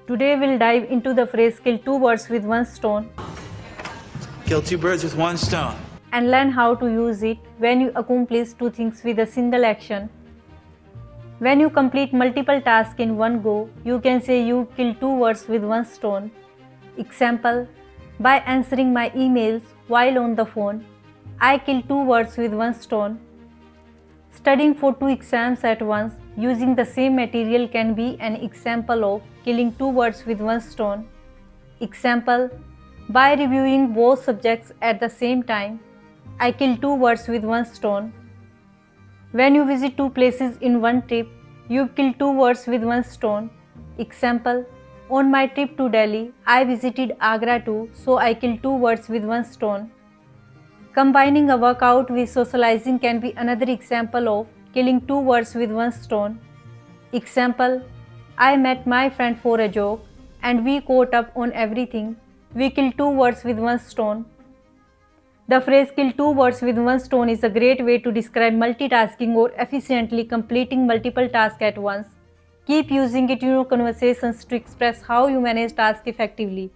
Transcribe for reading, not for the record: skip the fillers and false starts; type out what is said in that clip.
Today we'll dive into the phrase kill two birds with one stone Kill two birds with one stone. and learn how to use it when you accomplish two things with a single action. When you complete multiple tasks in one go, you can say you kill two birds with one stone. Example, by answering my emails while on the phone, I kill two birds with one stone. Studying for two exams at once using the same material can be an example of killing two birds with one stone. Example, by reviewing both subjects at the same time, I kill two birds with one stone. When you visit two places in one trip, you kill two birds with one stone. Example, on my trip to Delhi, I visited Agra too, so I killed two birds with one stone. Combining a workout with socializing can be another example of killing two birds with one stone. Example, I met my friend for a joke and we caught up on everything. We killed two birds with one stone. The phrase kill two birds with one stone is a great way to describe multitasking or efficiently completing multiple tasks at once. Keep using it in your conversations to express how you manage tasks effectively.